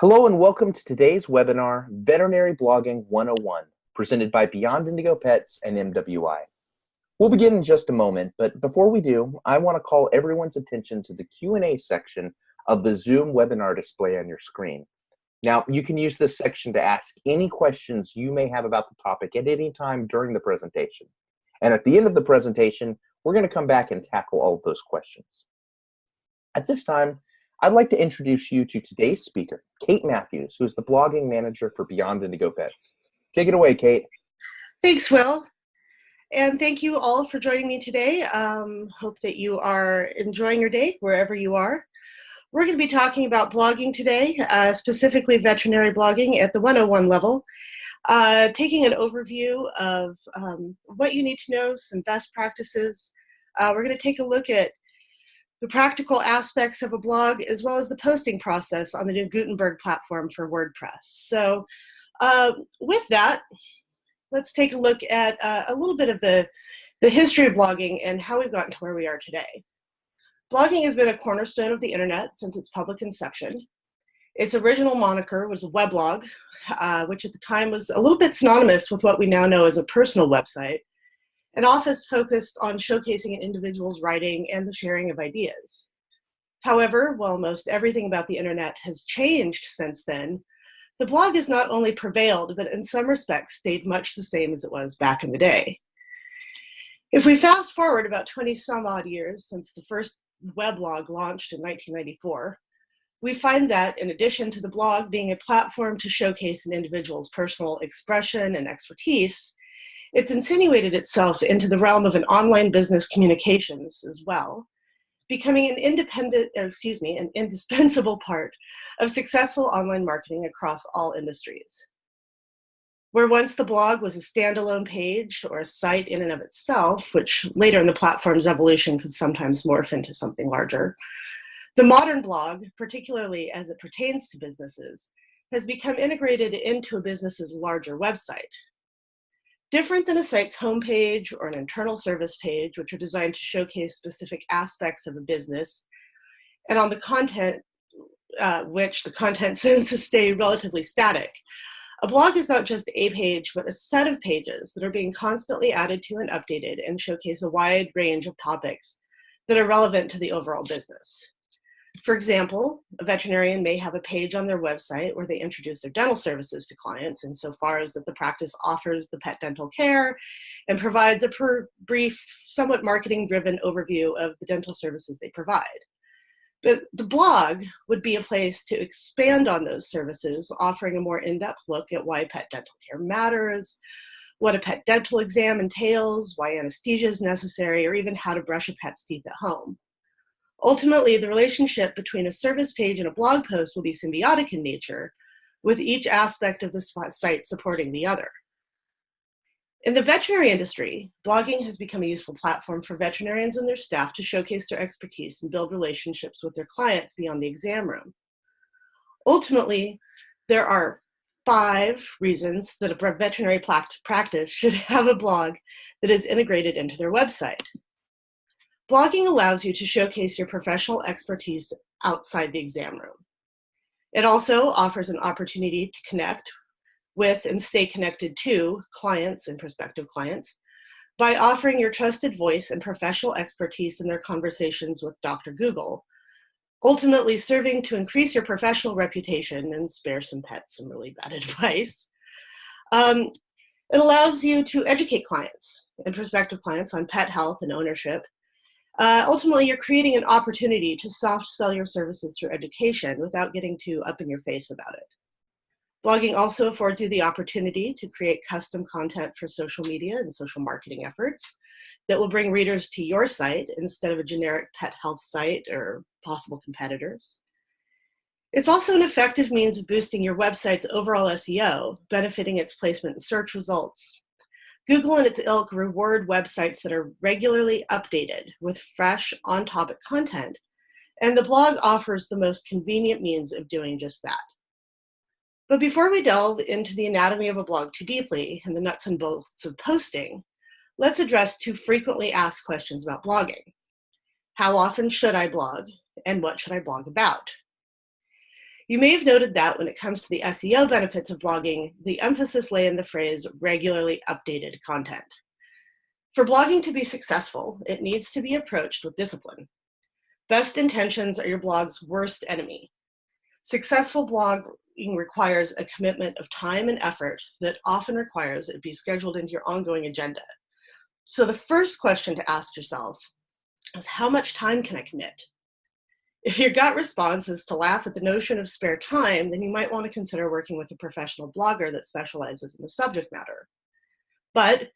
Hello and welcome to today's webinar, Veterinary Blogging 101, presented by Beyond Indigo Pets and MWI. We'll begin in just a moment, but before we do, I want to call everyone's attention to the Q&A section of the Zoom webinar display on your screen. Now, you can use this section to ask any questions you may have about the topic at any time during the presentation. And at the end of the presentation, we're going to come back and tackle all of those questions. At this time, I'd like to introduce you to today's speaker, Kate Matthews, who is the blogging manager for Beyond Indigo Pets. Take it away, Kate. Thanks, Will. And thank you all for joining me today. Hope that you are enjoying your day wherever you are. We're going to be talking about blogging today, specifically veterinary blogging at the 101 level, taking an overview of what you need to know, some best practices. We're going to take a look at the practical aspects of a blog, as well as the posting process on the new Gutenberg platform for WordPress. So with that, let's take a look at a little bit of the history of blogging and how we've gotten to where we are today. Blogging has been a cornerstone of the internet since its public inception. Its original moniker was a weblog, which at the time was a little bit synonymous with what we now know as a personal website, and often focused on showcasing an individual's writing and the sharing of ideas. However, while most everything about the internet has changed since then, the blog has not only prevailed, but in some respects stayed much the same as it was back in the day. If we fast forward about 20 some odd years since the first weblog launched in 1994, we find that in addition to the blog being a platform to showcase an individual's personal expression and expertise, it's insinuated itself into the realm of an online business communications as well, becoming an indispensable part of successful online marketing across all industries. Where once the blog was a standalone page or a site in and of itself, which later in the platform's evolution could sometimes morph into something larger, the modern blog, particularly as it pertains to businesses, has become integrated into a business's larger website. Different than a site's homepage or an internal service page, which are designed to showcase specific aspects of a business, and on the content, which the content tends to stay relatively static. A blog is not just a page, but a set of pages that are being constantly added to and updated and showcase a wide range of topics that are relevant to the overall business. For example, a veterinarian may have a page on their website where they introduce their dental services to clients insofar as that the practice offers the pet dental care and provides a brief, somewhat marketing-driven overview of the dental services they provide. But the blog would be a place to expand on those services, offering a more in-depth look at why pet dental care matters, what a pet dental exam entails, why anesthesia is necessary, or even how to brush a pet's teeth at home. Ultimately, the relationship between a service page and a blog post will be symbiotic in nature, with each aspect of the site supporting the other. In the veterinary industry, blogging has become a useful platform for veterinarians and their staff to showcase their expertise and build relationships with their clients beyond the exam room. Ultimately, there are 5 reasons that a veterinary practice should have a blog that is integrated into their website. Blogging allows you to showcase your professional expertise outside the exam room. It also offers an opportunity to connect with and stay connected to clients and prospective clients by offering your trusted voice and professional expertise in their conversations with Dr. Google, ultimately serving to increase your professional reputation and spare some pets some really bad advice. It allows you to educate clients and prospective clients on pet health and ownership. Ultimately, you're creating an opportunity to soft sell your services through education without getting too up in your face about it. Blogging also affords you the opportunity to create custom content for social media and social marketing efforts that will bring readers to your site instead of a generic pet health site or possible competitors. It's also an effective means of boosting your website's overall SEO, benefiting its placement in search results. Google and its ilk reward websites that are regularly updated with fresh, on-topic content, and the blog offers the most convenient means of doing just that. But before we delve into the anatomy of a blog too deeply and the nuts and bolts of posting, let's address 2 frequently asked questions about blogging. How often should I blog, and what should I blog about? You may have noted that when it comes to the SEO benefits of blogging, the emphasis lay in the phrase regularly updated content. For blogging to be successful, it needs to be approached with discipline. Best intentions are your blog's worst enemy. Successful blogging requires a commitment of time and effort that often requires it be scheduled into your ongoing agenda. So the first question to ask yourself is, how much time can I commit? If your gut response is to laugh at the notion of spare time, then you might want to consider working with a professional blogger that specializes in the subject matter. But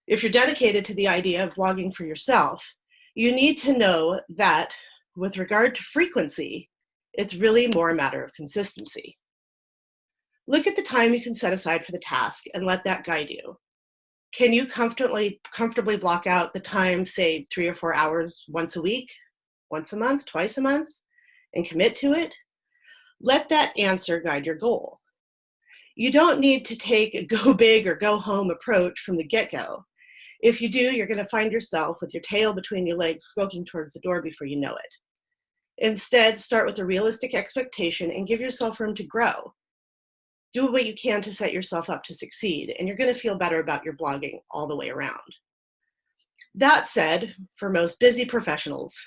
if you're dedicated to the idea of blogging for yourself, you need to know that with regard to frequency, it's really more a matter of consistency. Look at the time you can set aside for the task and let that guide you. Can you comfortably block out the time, say 3 or 4 hours once a week, once a month, twice a month, and commit to it? Let that answer guide your goal. You don't need to take a go big or go home approach from the get-go. If you do, you're going to find yourself with your tail between your legs skulking towards the door before you know it. Instead, start with a realistic expectation and give yourself room to grow. Do what you can to set yourself up to succeed, and you're going to feel better about your blogging all the way around. That said, for most busy professionals,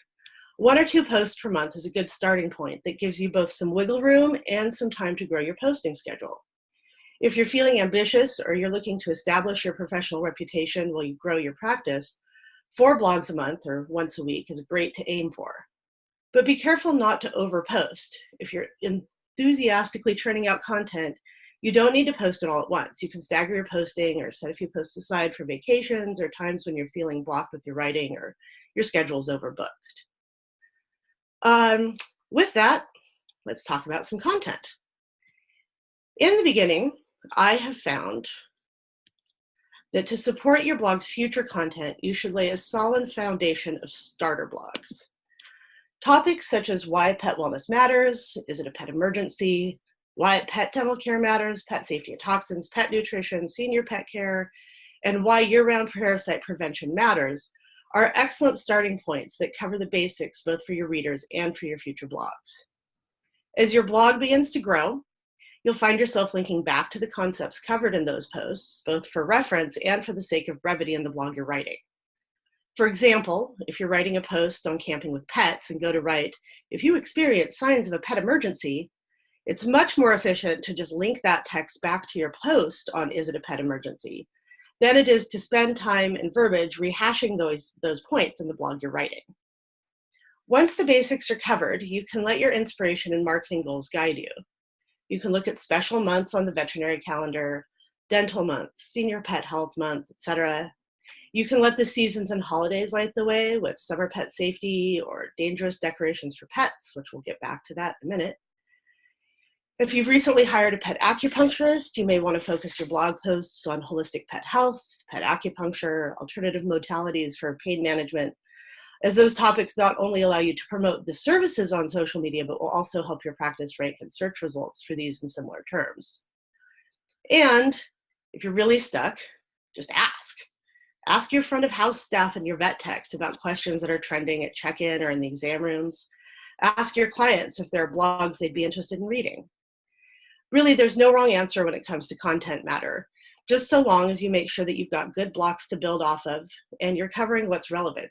1 or 2 posts per month is a good starting point that gives you both some wiggle room and some time to grow your posting schedule. If you're feeling ambitious or you're looking to establish your professional reputation while you grow your practice, 4 blogs a month or once a week is great to aim for. But be careful not to overpost. If you're enthusiastically churning out content, you don't need to post it all at once. You can stagger your posting or set a few posts aside for vacations or times when you're feeling blocked with your writing or your schedule's overbooked. With that, let's talk about some content. In the beginning, I have found that to support your blog's future content, you should lay a solid foundation of starter blogs. Topics such as why pet wellness matters, is it a pet emergency, why pet dental care matters, pet safety and toxins, pet nutrition, senior pet care, and why year-round parasite prevention matters are excellent starting points that cover the basics both for your readers and for your future blogs. As your blog begins to grow, you'll find yourself linking back to the concepts covered in those posts, both for reference and for the sake of brevity in the blog you're writing. For example, if you're writing a post on camping with pets and go to write, if you experience signs of a pet emergency, it's much more efficient to just link that text back to your post on is it a pet emergency than it is to spend time and verbiage rehashing those points in the blog you're writing. Once the basics are covered, you can let your inspiration and marketing goals guide you. You can look at special months on the veterinary calendar, dental month, senior pet health month, etc. You can let the seasons and holidays light the way with summer pet safety or dangerous decorations for pets, which we'll get back to that in a minute. If you've recently hired a pet acupuncturist, you may want to focus your blog posts on holistic pet health, pet acupuncture, alternative modalities for pain management, as those topics not only allow you to promote the services on social media, but will also help your practice rank in search results for these and similar terms. And if you're really stuck, just ask. Ask your front of house staff and your vet techs about questions that are trending at check-in or in the exam rooms. Ask your clients if there are blogs they'd be interested in reading. Really, there's no wrong answer when it comes to content matter, just so long as you make sure that you've got good blocks to build off of and you're covering what's relevant.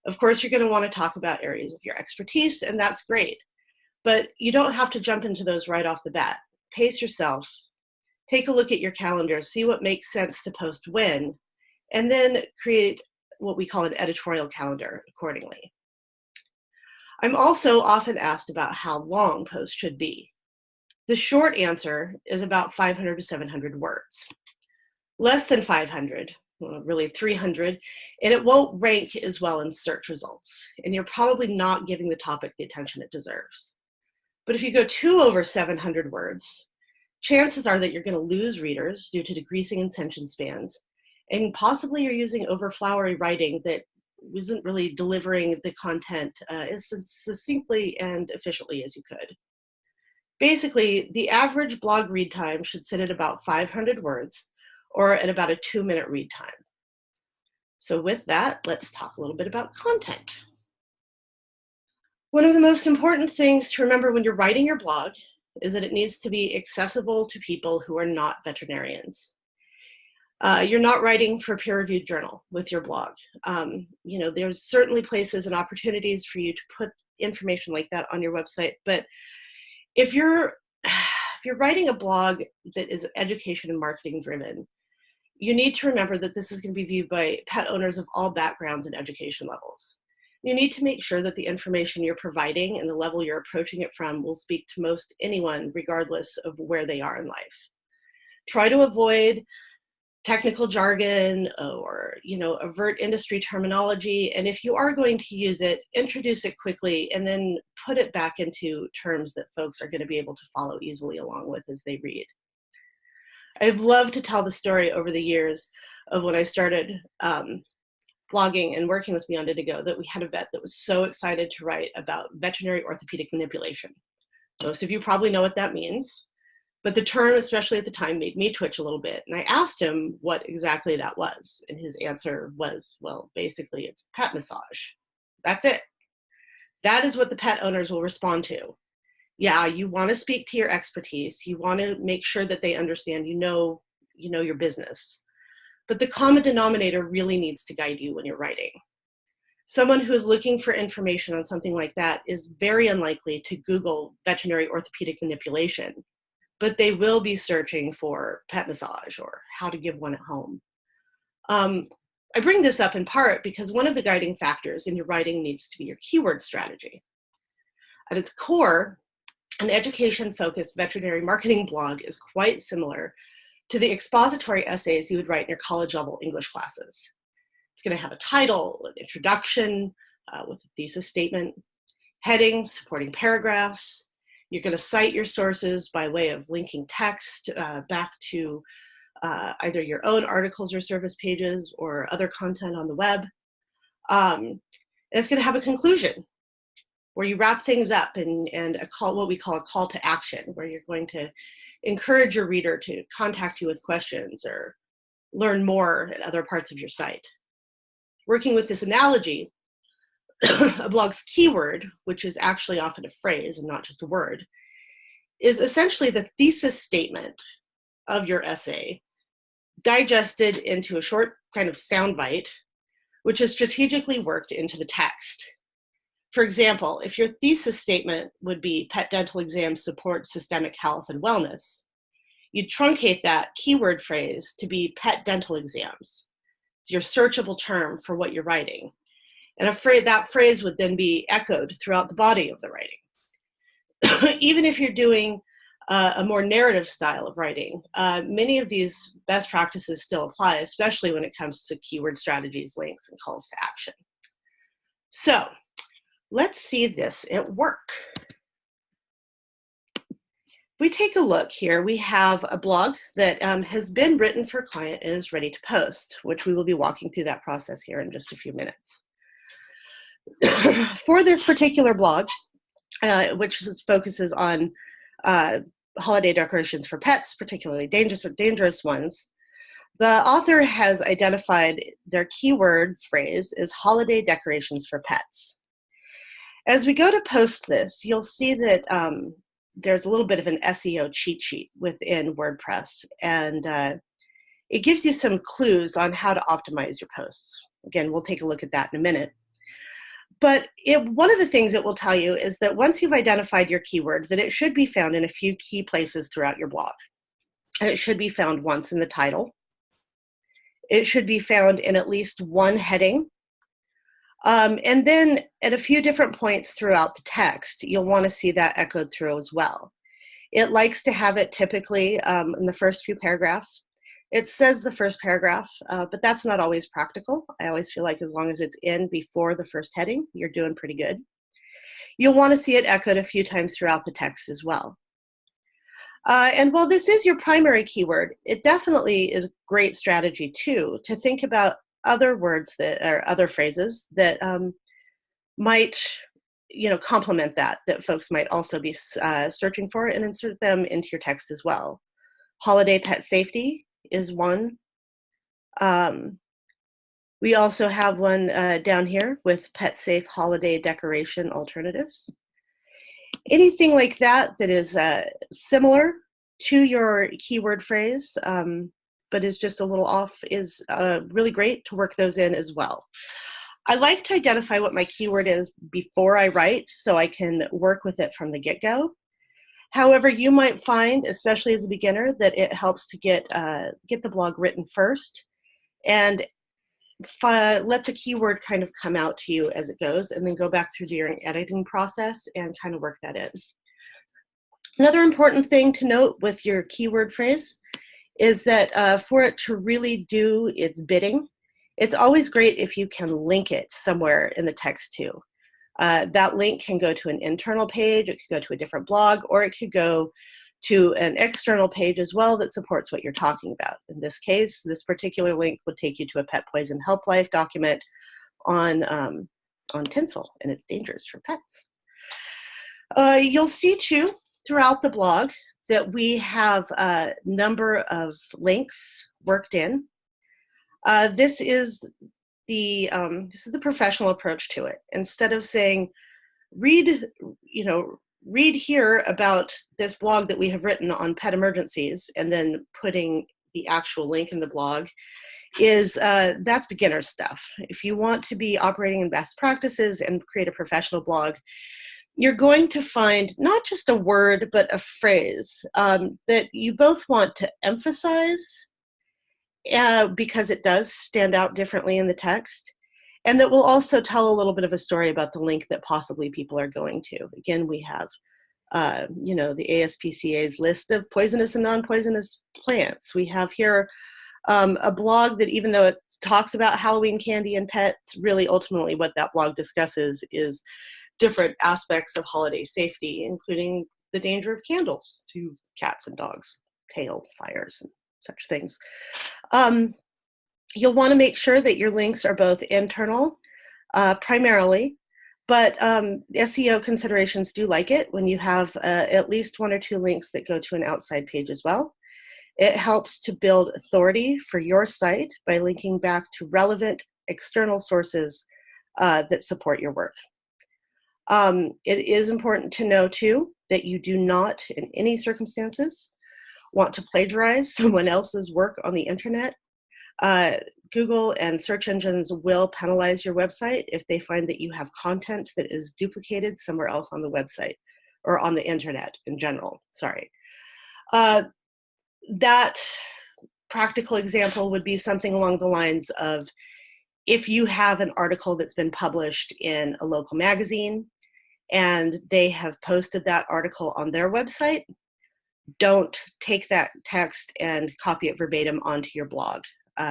Of course, you're going to want to talk about areas of your expertise, and that's great. But you don't have to jump into those right off the bat. Pace yourself. Take a look at your calendar, see what makes sense to post when, and then create what we call an editorial calendar accordingly. I'm also often asked about how long posts should be. The short answer is about 500 to 700 words. Less than 500, well, really 300, and it won't rank as well in search results, and you're probably not giving the topic the attention it deserves. But if you go over 700 words, chances are that you're going to lose readers due to decreasing attention spans, and possibly you're using overflowery writing that isn't really delivering the content as succinctly and efficiently as you could. Basically, the average blog read time should sit at about 500 words or at about a 2-minute read time. So with that, let's talk a little bit about content. One of the most important things to remember when you're writing your blog is that it needs to be accessible to people who are not veterinarians. You're not writing for a peer-reviewed journal with your blog. There's certainly places and opportunities for you to put information like that on your website, but if you're writing a blog that is education and marketing driven, you need to remember that this is going to be viewed by pet owners of all backgrounds and education levels. You need to make sure that the information you're providing and the level you're approaching it from will speak to most anyone, regardless of where they are in life. Try to avoid technical jargon or avert industry terminology, and if you are going to use it, introduce it quickly and then put it back into terms that folks are going to be able to follow easily along with as they read. I've loved to tell the story over the years of when I started blogging and working with Beyond Indigo, that we had a vet that was so excited to write about veterinary orthopedic manipulation. Most of you probably know what that means, but the term, especially at the time, made me twitch a little bit. And I asked him what exactly that was. And his answer was, well, basically it's pet massage. That's it. That is what the pet owners will respond to. Yeah, you want to speak to your expertise. You want to make sure that they understand you know your business. But the common denominator really needs to guide you when you're writing. Someone who is looking for information on something like that is very unlikely to Google veterinary orthopedic manipulation, but they will be searching for pet massage or how to give one at home. I bring this up in part because one of the guiding factors in your writing needs to be your keyword strategy. At its core, an education-focused veterinary marketing blog is quite similar to the expository essays you would write in your college-level English classes. It's going to have a title, an introduction with a thesis statement, headings, supporting paragraphs. You're going to cite your sources by way of linking text back to either your own articles or service pages or other content on the web. And it's going to have a conclusion where you wrap things up and what we call a call to action, where you're going to encourage your reader to contact you with questions or learn more at other parts of your site. Working with this analogy, a blog's keyword, which is actually often a phrase and not just a word, is essentially the thesis statement of your essay, digested into a short kind of soundbite, which is strategically worked into the text. For example, if your thesis statement would be pet dental exams support systemic health and wellness, you'd truncate that keyword phrase to be pet dental exams. It's your searchable term for what you're writing. And that phrase would then be echoed throughout the body of the writing. Even if you're doing a more narrative style of writing, many of these best practices still apply, especially when it comes to keyword strategies, links, and calls to action. So let's see this at work. If we take a look here, we have a blog that has been written for a client and is ready to post, which we will be walking through that process here in just a few minutes. For this particular blog, which focuses on holiday decorations for pets, particularly dangerous ones, the author has identified their keyword phrase as holiday decorations for pets. As we go to post this, you'll see that there's a little bit of an SEO cheat sheet within WordPress, and it gives you some clues on how to optimize your posts. Again, we'll take a look at that in a minute. But one of the things it will tell you is that once you've identified your keyword, that it should be found in a few key places throughout your blog. And it should be found once in the title. It should be found in at least one heading. And then at a few different points throughout the text, you'll want to see that echoed through as well. It likes to have it typically in the first few paragraphs. It says the first paragraph, but that's not always practical. I always feel like as long as it's in before the first heading, you're doing pretty good. You'll want to see it echoed a few times throughout the text as well. And while this is your primary keyword, it definitely is a great strategy too to think about other words or other phrases that might complement that folks might also be searching for, and insert them into your text as well. Holiday pet safety is one. We also have one down here with pet safe holiday decoration alternatives. Anything like that that is similar to your keyword phrase, but is just a little off, is really great to work those in as well. I like to identify what my keyword is before I write so I can work with it from the get-go. However, you might find, especially as a beginner, that it helps to get the blog written first and let the keyword kind of come out to you as it goes, and then go back through your editing process and kind of work that in. Another important thing to note with your keyword phrase is that for it to really do its bidding, it's always great if you can link it somewhere in the text too. That link can go to an internal page, it could go to a different blog, or it could go to an external page as well that supports what you're talking about. In this case, this particular link would take you to a pet poison help life document on tinsel and its dangers for pets. You'll see too throughout the blog that we have a number of links worked in. This is the professional approach to it. Instead of saying, read here about this blog that we have written on pet emergencies, and then putting the actual link in the blog, that's beginner stuff. If you want to be operating in best practices and create a professional blog, you're going to find not just a word, but a phrase that you both want to emphasize because it does stand out differently in the text, and that will also tell a little bit of a story about the link that possibly people are going to. Again, we have the ASPCA's list of poisonous and non-poisonous plants. We have here a blog that, even though it talks about Halloween candy and pets, really ultimately what that blog discusses is different aspects of holiday safety, including the danger of candles to cats and dogs, tail fires, and such things. You'll want to make sure that your links are both internal, primarily, but SEO considerations do like it when you have at least one or two links that go to an outside page as well. It helps to build authority for your site by linking back to relevant external sources that support your work. It is important to know, too, that you do not, in any circumstances, want to plagiarize someone else's work on the internet. Google and search engines will penalize your website if they find that you have content that is duplicated somewhere else on the website, or on the internet in general, sorry. That practical example would be something along the lines of, if you have an article that's been published in a local magazine and they have posted that article on their website, don't take that text and copy it verbatim onto your blog.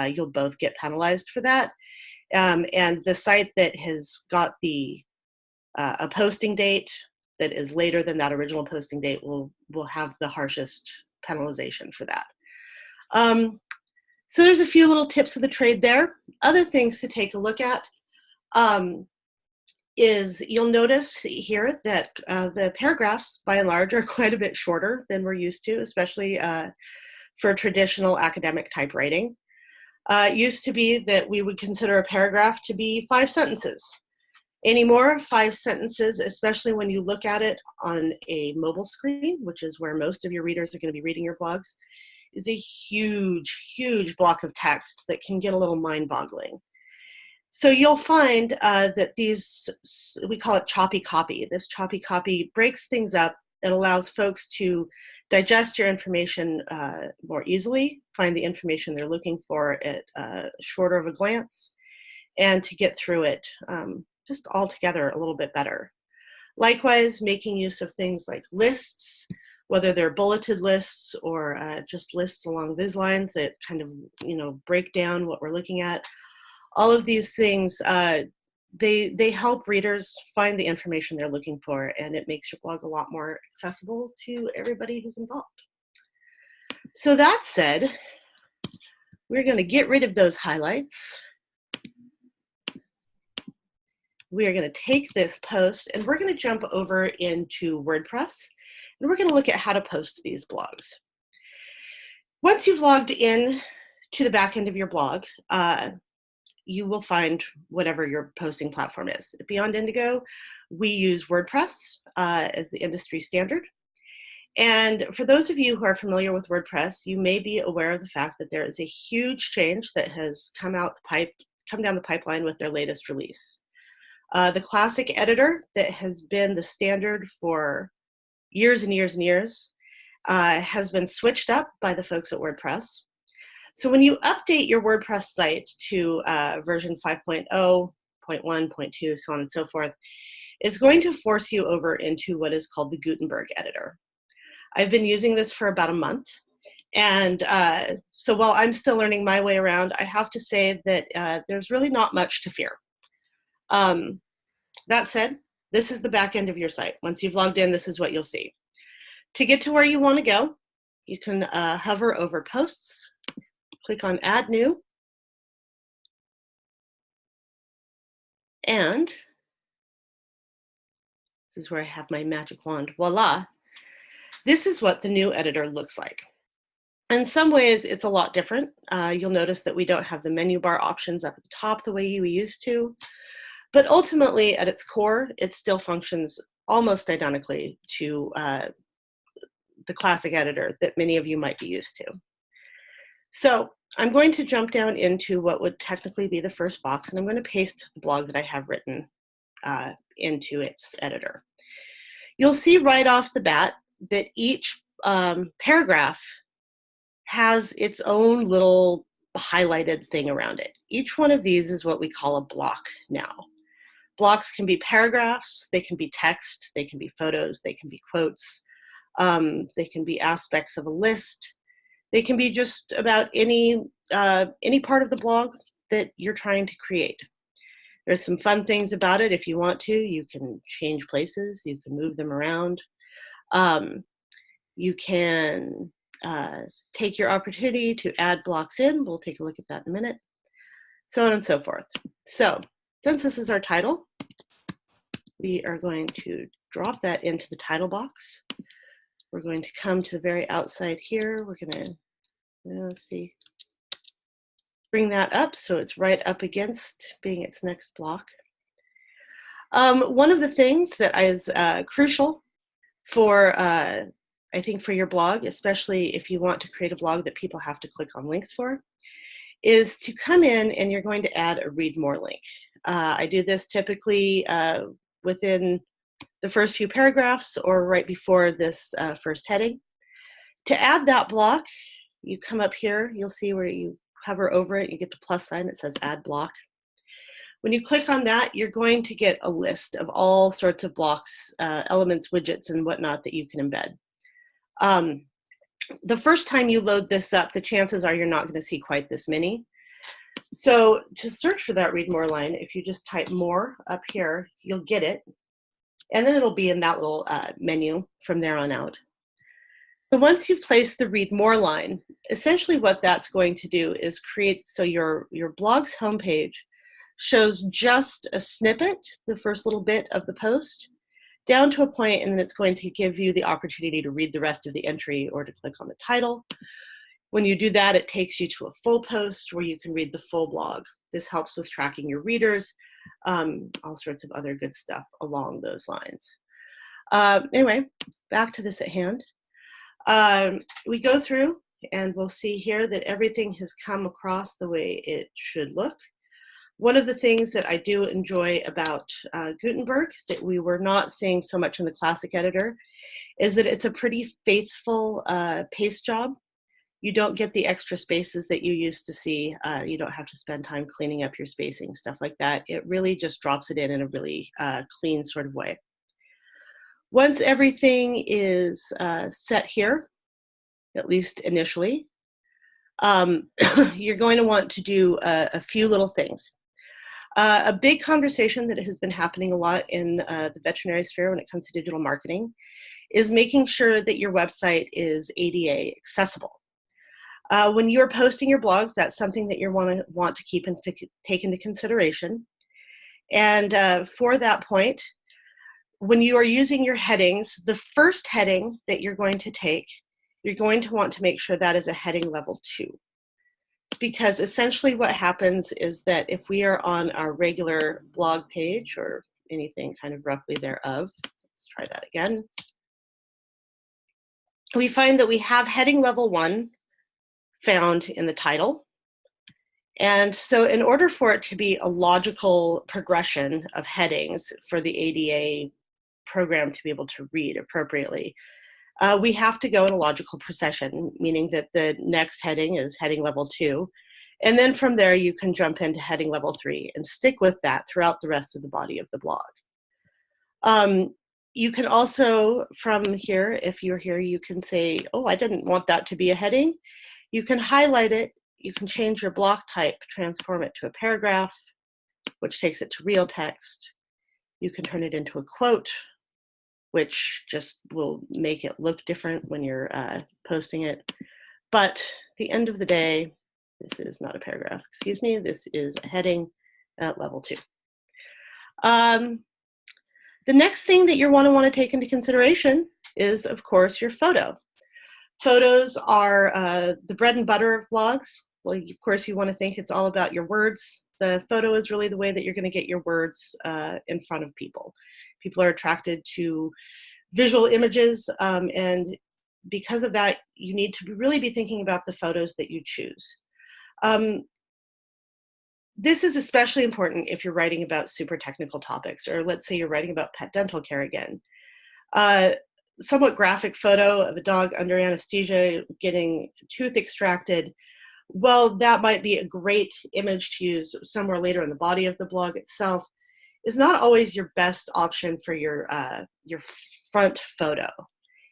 You'll both get penalized for that. And the site that has got a posting date that is later than that original posting date will have the harshest penalization for that. So there's a few little tips of the trade there. Other things to take a look at is, you'll notice here that the paragraphs, by and large, are quite a bit shorter than we're used to, especially for traditional academic typewriting. It used to be that we would consider a paragraph to be 5 sentences. Anymore, 5 sentences, especially when you look at it on a mobile screen, which is where most of your readers are going to be reading your blogs, is a huge, huge block of text that can get a little mind-boggling. So you'll find that these, we call it choppy copy. This choppy copy breaks things up. It allows folks to digest your information more easily, find the information they're looking for at shorter of a glance, and to get through it just altogether a little bit better. Likewise, making use of things like lists, whether they're bulleted lists or just lists along these lines that kind of break down what we're looking at. All of these things, they help readers find the information they're looking for, and it makes your blog a lot more accessible to everybody who's involved. So that said, we're going to get rid of those highlights. We are going to take this post and we're going to jump over into WordPress, and we're going to look at how to post these blogs. Once you've logged in to the back end of your blog, you will find whatever your posting platform is. At Beyond Indigo, we use WordPress as the industry standard. And for those of you who are familiar with WordPress, you may be aware of the fact that there is a huge change that has come down the pipeline with their latest release. The classic editor that has been the standard for years and years and years has been switched up by the folks at WordPress. So when you update your WordPress site to version 5.0, 0.1, 0.2, so on and so forth, it's going to force you over into what is called the Gutenberg editor. I've been using this for about a month. And so while I'm still learning my way around, I have to say that there's really not much to fear. That said, this is the back end of your site. Once you've logged in, this is what you'll see. To get to where you want to go, you can hover over Posts, click on Add New, and this is where I have my magic wand. Voila! This is what the new editor looks like. In some ways, it's a lot different. You'll notice that we don't have the menu bar options up at the top the way you used to. But ultimately, at its core, it still functions almost identically to the classic editor that many of you might be used to. So I'm going to jump down into what would technically be the first box, and I'm going to paste the blog that I have written into its editor. You'll see right off the bat that each paragraph has its own little highlighted thing around it. Each one of these is what we call a block now. Blocks can be paragraphs, they can be text, they can be photos, they can be quotes, they can be aspects of a list, they can be just about any part of the blog that you're trying to create. There's some fun things about it. If you want to, you can change places, you can move them around. You can take your opportunity to add blocks in. We'll take a look at that in a minute. So on and so forth. So since this is our title, we are going to drop that into the title box. We're going to come to the very outside here. We're going to, let's see, bring that up so it's right up against being its next block. One of the things that is crucial for, I think, for your blog, especially if you want to create a blog that people have to click on links for, is to come in and you're going to add a read more link. I do this typically within the first few paragraphs or right before this first heading. To add that block, you come up here, you'll see where you hover over it, you get the plus sign that says add block. When you click on that, you're going to get a list of all sorts of blocks, elements, widgets, and whatnot that you can embed. The first time you load this up, the chances are you're not going to see quite this many. So to search for that read more line, if you just type more up here, you'll get it. And then it'll be in that little menu from there on out. So once you've placed the read more line, essentially what that's going to do is create, so your blog's homepage shows just a snippet, the first little bit of the post, down to a point, and then it's going to give you the opportunity to read the rest of the entry or to click on the title. When you do that, it takes you to a full post where you can read the full blog. This helps with tracking your readers, all sorts of other good stuff along those lines. Anyway, back to this at hand. We go through and we'll see here that everything has come across the way it should look. One of the things that I do enjoy about Gutenberg that we were not seeing so much in the classic editor is that it's a pretty faithful paste job. You don't get the extra spaces that you used to see. You don't have to spend time cleaning up your spacing, stuff like that. It really just drops it in a really clean sort of way. Once everything is set here, at least initially, you're going to want to do a few little things. A big conversation that has been happening a lot in the veterinary sphere when it comes to digital marketing is making sure that your website is ADA accessible. When you're posting your blogs, that's something that you want to take into consideration. And for that point, when you are using your headings, the first heading that you're going to take, you're going to want to make sure that is a heading level 2. because essentially what happens is that if we are on our regular blog page or anything kind of roughly thereof, let's try that again, we find that we have heading level 1 found in the title. And so in order for it to be a logical progression of headings for the ADA program to be able to read appropriately, we have to go in a logical procession, meaning that the next heading is heading level 2. And then from there, you can jump into heading level 3 and stick with that throughout the rest of the body of the blog. You can also, from here, if you're here, you can say, oh, I didn't want that to be a heading. You can highlight it. You can change your block type, transform it to a paragraph, which takes it to real text. You can turn it into a quote, which just will make it look different when you're posting it. But at the end of the day, this is not a paragraph, excuse me, this is a heading at level 2. The next thing that you want to take into consideration is, of course, your photo. Photos are the bread and butter of blogs. Well, of course, you want to think it's all about your words. The photo is really the way that you're going to get your words in front of people. People are attracted to visual images, and because of that, you need to really be thinking about the photos that you choose. This is especially important if you're writing about super technical topics, or let's say you're writing about pet dental care again. Somewhat graphic photo of a dog under anesthesia getting tooth extracted, well, that might be a great image to use somewhere later in the body of the blog itself, is not always your best option for your front photo.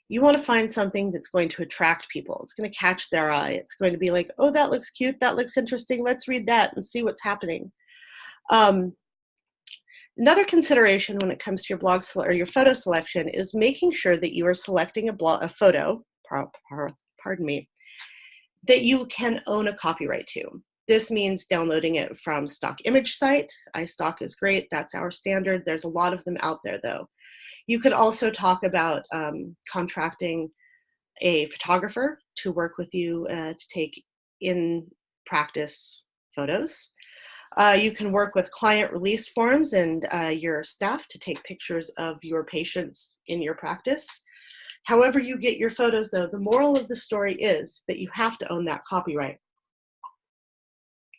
You want to find something that's going to attract people. It's going to catch their eye. It's going to be like, oh, that looks cute. That looks interesting. Let's read that and see what's happening. Another consideration when it comes to your blog or your photo selection is making sure that you are selecting a photo, pardon me, that you can own a copyright to. This means downloading it from stock image site. iStock is great. That's our standard. There's a lot of them out there, though. You could also talk about contracting a photographer to work with you to take in practice photos. You can work with client release forms and your staff to take pictures of your patients in your practice. However you get your photos, though, the moral of the story is that you have to own that copyright,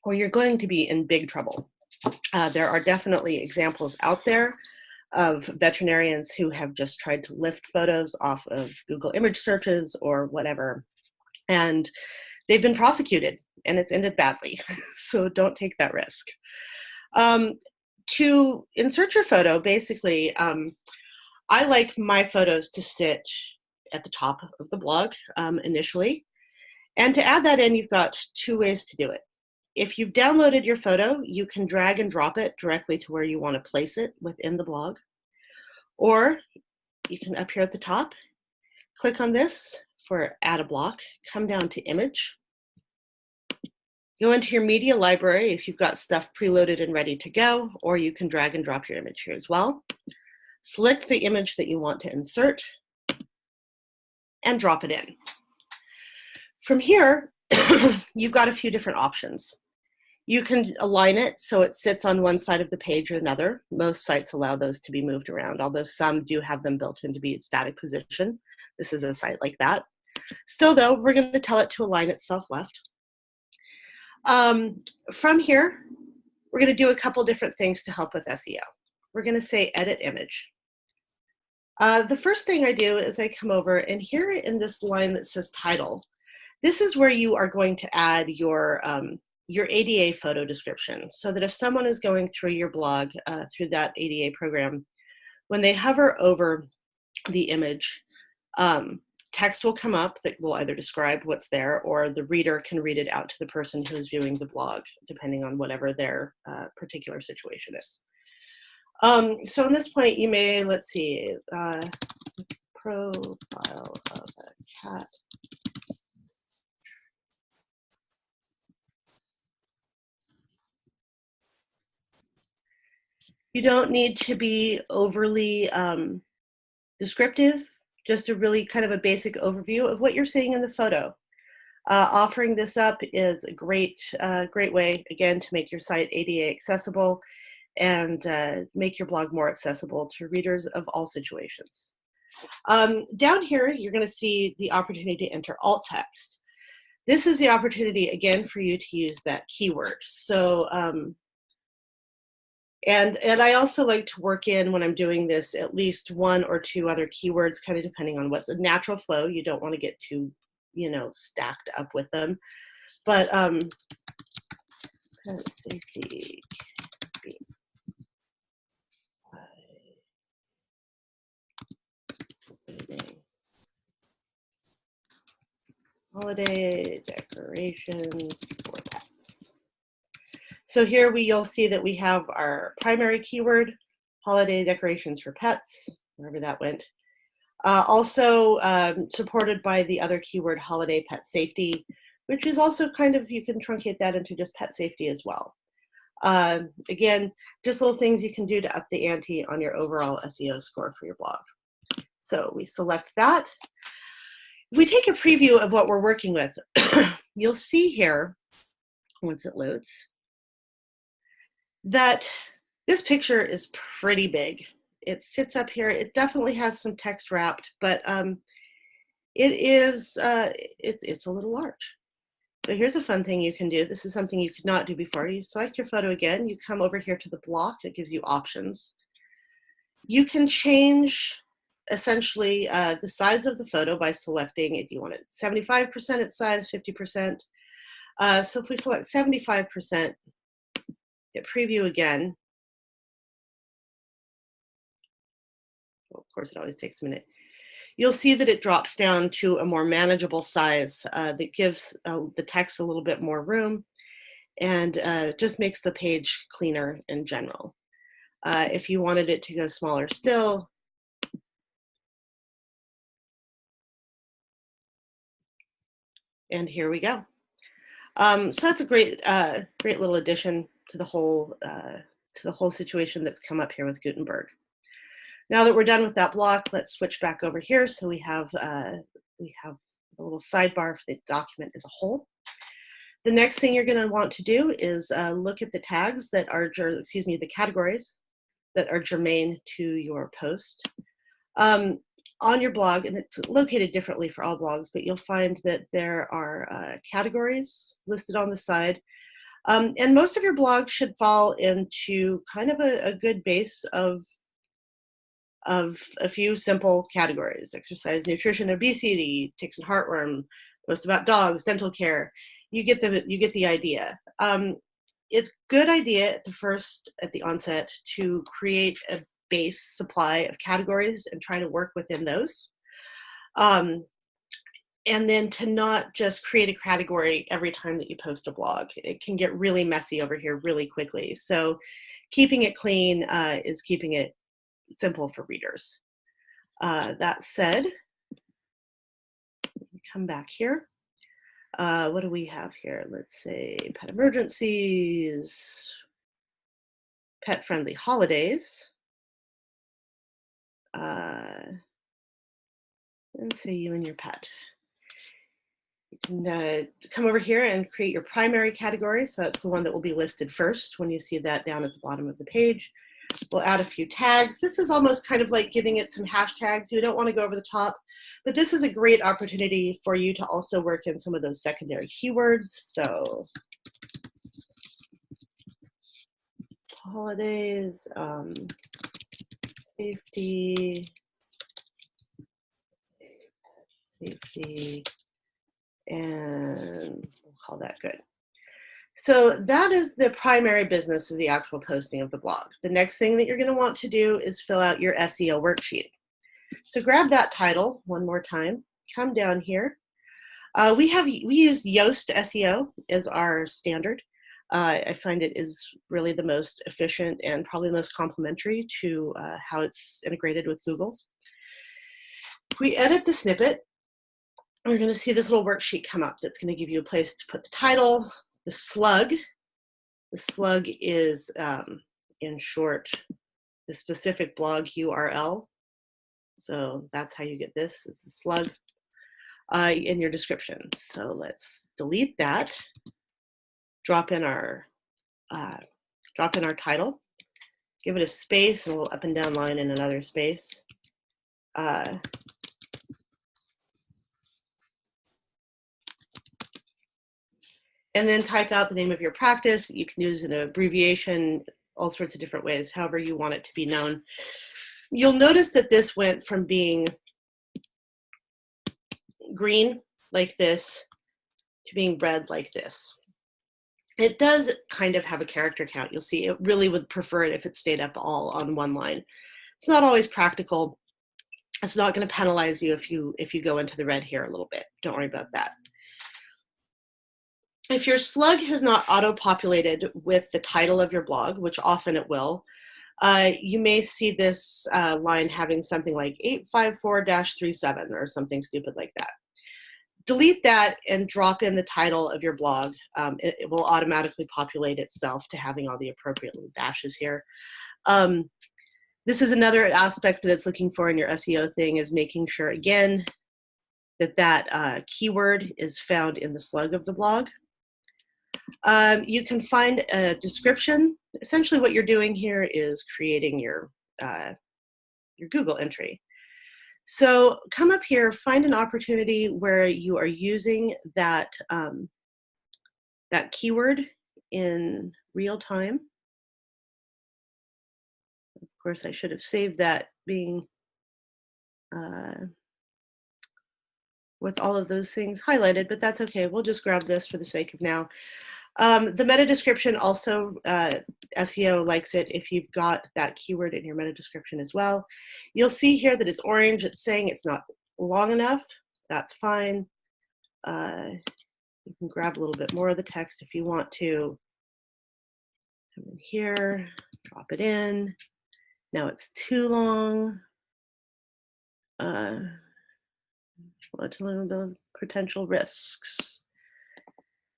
or you're going to be in big trouble. There are definitely examples out there of veterinarians who have just tried to lift photos off of Google image searches or whatever, and they've been prosecuted and it's ended badly. So don't take that risk. To insert your photo, basically, I like my photos to sit at the top of the blog initially. And to add that in, you've got 2 ways to do it. If you've downloaded your photo, you can drag and drop it directly to where you want to place it within the blog. Or you can, up here at the top, click on this for add a block, come down to image, go into your media library if you've got stuff preloaded and ready to go, or you can drag and drop your image here as well. Select the image that you want to insert and drop it in. From here, you've got a few different options. You can align it so it sits on one side of the page or another. Most sites allow those to be moved around, although some do have them built in to be a static position. This is a site like that. Still though, we're going to tell it to align itself left. From here, we're going to do a couple different things to help with SEO. We're going to say edit image. The first thing I do is I come over, and here in this line that says title, this is where you are going to add your ADA photo description, so that if someone is going through your blog, through that ADA program, when they hover over the image, text will come up that will either describe what's there, or the reader can read it out to the person who's viewing the blog, depending on whatever their particular situation is. So at this point, you may, let's see, profile of a cat. You don't need to be overly descriptive, just a really kind of a basic overview of what you're seeing in the photo. Offering this up is a great way, again, to make your site ADA accessible and make your blog more accessible to readers of all situations. Down here, you're going to see the opportunity to enter alt text. This is the opportunity, again, for you to use that keyword. So, and I also like to work in, when I'm doing this, at least 1 or 2 other keywords, kind of depending on what's a natural flow. You don't want to get too, stacked up with them. But safety holiday decorations for pets. So here you'll see that we have our primary keyword, holiday decorations for pets, wherever that went. Also supported by the other keyword, holiday pet safety, which is also kind of, you can truncate that into just pet safety as well. Again, just little things you can do to up the ante on your overall SEO score for your blog. So we select that. If we take a preview of what we're working with, you'll see here, once it loads, that this picture is pretty big. It sits up here. It definitely has some text wrapped, but it's a little large. So here's a fun thing you can do. This is something you could not do before. You select your photo again. You come over here to the block. It gives you options. You can change essentially the size of the photo by selecting if you want it 75% its size, 50%. So if we select 75%, hit preview again. Well, of course, it always takes a minute. You'll see that it drops down to a more manageable size that gives the text a little bit more room and just makes the page cleaner in general. If you wanted it to go smaller still, and here we go. So that's a great little addition to the whole situation that's come up here with Gutenberg. Now that we're done with that block, let's switch back over here. So we have a little sidebar for the document as a whole. The next thing you're going to want to do is look at the tags that are, the categories that are germane to your post. On your blog, and it's located differently for all blogs, but you'll find that there are categories listed on the side. And most of your blogs should fall into kind of a good base of a few simple categories: exercise, nutrition, obesity, ticks and heartworm, posts about dogs, dental care. You get the idea. It's a good idea at the onset to create a base supply of categories and try to work within those. And then to not just create a category every time that you post a blog. It can get really messy over here really quickly. So keeping it clean is keeping it simple for readers. That said, come back here. What do we have here? Let's say pet emergencies, pet-friendly holidays. And say you and your pet. You can come over here and create your primary category. So that's the one that will be listed first when you see that down at the bottom of the page. We'll add a few tags. This is almost kind of like giving it some hashtags. You don't want to go over the top, but this is a great opportunity for you to also work in some of those secondary keywords. So holidays, safety, and we'll call that good. So that is the primary business of the actual posting of the blog. The next thing that you're going to want to do is fill out your SEO worksheet. So grab that title one more time, come down here. We use Yoast SEO as our standard. I find it is really the most efficient and probably the most complementary to how it's integrated with Google. If we edit the snippet, we're going to see this little worksheet come up that's going to give you a place to put the title, the slug. The slug is, in short, the specific blog URL. So that's how you get this, is the slug. in your description. So let's delete that, drop in our title, give it a space and a little up and down line and another space. And then type out the name of your practice. You can use an abbreviation, all sorts of different ways, however you want it to be known. You'll notice that this went from being green like this to being red like this. It does kind of have a character count. You'll see it really would prefer it if it stayed up all on one line. It's not always practical. It's not going to penalize you if you go into the red here a little bit. Don't worry about that. If your slug has not auto-populated with the title of your blog, which often it will, you may see this line having something like 854-37 or something stupid like that. Delete that and drop in the title of your blog. It will automatically populate itself to having all the appropriate little dashes here. This is another aspect that it's looking for in your SEO thing, is making sure, again, that keyword is found in the slug of the blog. You can find a description. Essentially what you're doing here is creating your Google entry. So come up here, find an opportunity where you are using that, that keyword in real time. Of course, I should have saved that being with all of those things highlighted, but that's okay. We'll just grab this for the sake of now. The meta description also, SEO likes it if you've got that keyword in your meta description as well. You'll see here that it's orange. It's saying it's not long enough. That's fine. You can grab a little bit more of the text if you want to. Come in here, drop it in. Now it's too long. What the potential risks?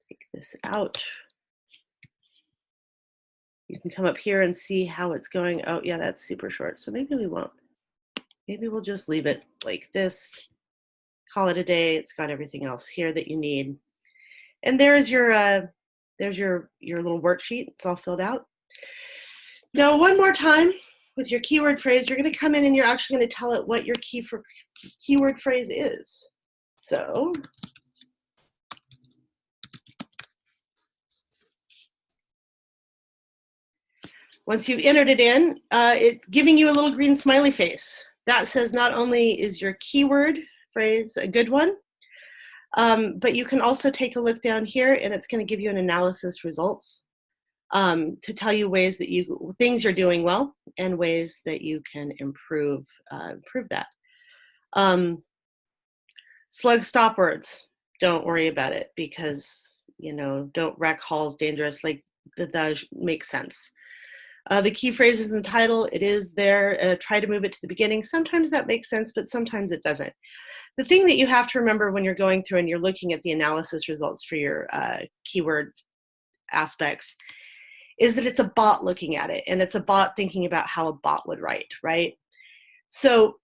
Take this out. You can come up here and see how it's going. Oh yeah, that's super short. So maybe we won't. Maybe we'll just leave it like this. Call it a day. It's got everything else here that you need. And there's your little worksheet. It's all filled out. Now, one more time with your keyword phrase, you're going to come in and you're actually going to tell it what your keyword phrase is. So once you've entered it in, it's giving you a little green smiley face. That says not only is your keyword phrase a good one, but you can also take a look down here and it's going to give you an analysis results to tell you ways that things you're doing well and ways that you can improve that. Slug stop words, don't worry about it because, don't wreck halls dangerous, like that makes sense. The key phrase is in the title, it is there. Try to move it to the beginning. Sometimes that makes sense, but sometimes it doesn't. The thing that you have to remember when you're going through and you're looking at the analysis results for your keyword aspects is that it's a bot looking at it, and it's a bot thinking about how a bot would write, right? So,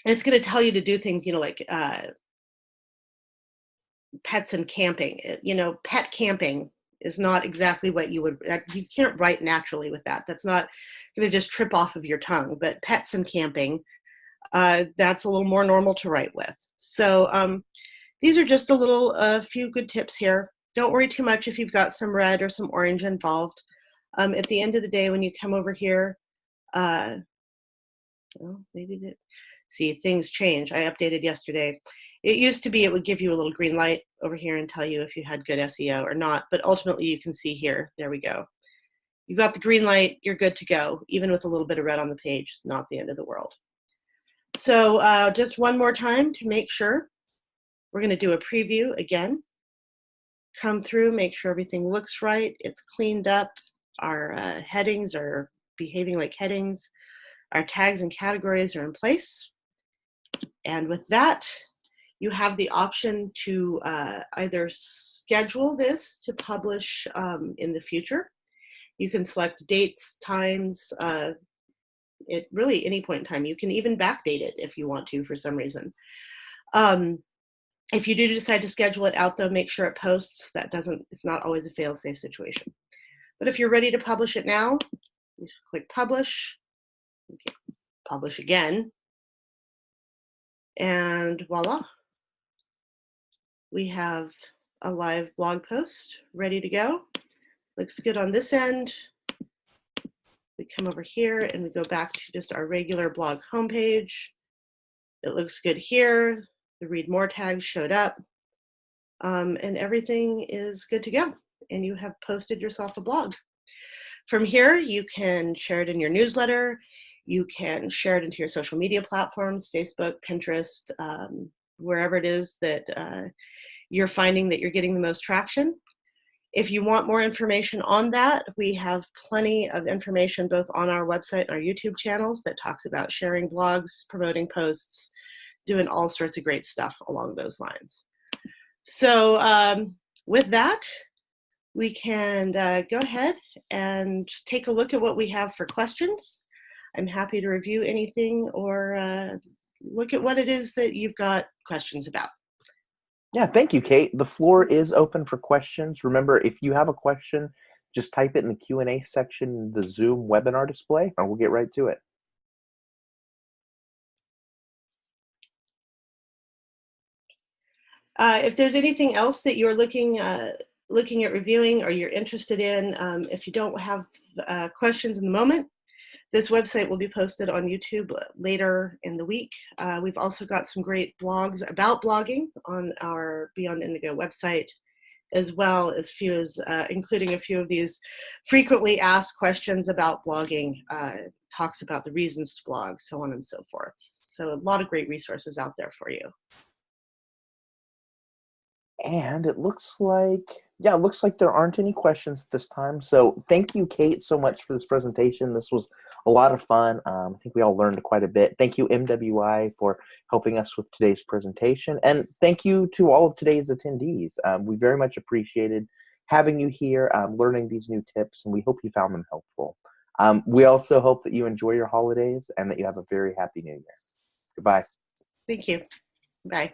it's going to tell you to do things, like pets and camping. Pet camping is not exactly what you can't write naturally with that. That's not going to just trip off of your tongue, but pets and camping, that's a little more normal to write with. So these are just a few good tips here. Don't worry too much if you've got some red or some orange involved. At the end of the day, when you come over here, see, things change. I updated yesterday. It used to be it would give you a little green light over here and tell you if you had good SEO or not, but ultimately you can see here, there we go. You got the green light, you're good to go. Even with a little bit of red on the page, it's not the end of the world. So just one more time to make sure. We're going to do a preview again. Come through, make sure everything looks right. It's cleaned up. Our headings are behaving like headings. Our tags and categories are in place. And with that, you have the option to either schedule this to publish in the future. You can select dates, times, It really any point in time. You can even backdate it if you want to for some reason. If you do decide to schedule it out, though, make sure it posts. It's not always a fail-safe situation. But if you're ready to publish it now, you click publish, okay, publish again, and voila, we have a live blog post ready to go. Looks good on this end. We come over here and we go back to just our regular blog homepage. It looks good here. The read more tags showed up, and everything is good to go. And you have posted yourself a blog. From here, you can share it in your newsletter. You can share it into your social media platforms, Facebook, Pinterest, wherever it is that you're finding that you're getting the most traction. If you want more information on that, we have plenty of information both on our website and our YouTube channels that talks about sharing blogs, promoting posts, doing all sorts of great stuff along those lines. So with that, we can go ahead and take a look at what we have for questions. I'm happy to review anything or look at what it is that you've got questions about. Yeah, thank you, Kate. The floor is open for questions. Remember, if you have a question, just type it in the Q&A section in the Zoom webinar display, and we'll get right to it. If there's anything else that you're looking at reviewing or you're interested in, if you don't have questions in the moment, this website will be posted on YouTube later in the week. We've also got some great blogs about blogging on our Beyond Indigo website, as well as including a few of these frequently asked questions about blogging, talks about the reasons to blog, so on and so forth. So a lot of great resources out there for you. And it looks like there aren't any questions at this time. So thank you, Kate, so much for this presentation. This was a lot of fun. I think we all learned quite a bit. Thank you, MWI, for helping us with today's presentation. And thank you to all of today's attendees. We very much appreciated having you here, learning these new tips, and we hope you found them helpful. We also hope that you enjoy your holidays and that you have a very happy New Year. Goodbye. Thank you. Bye.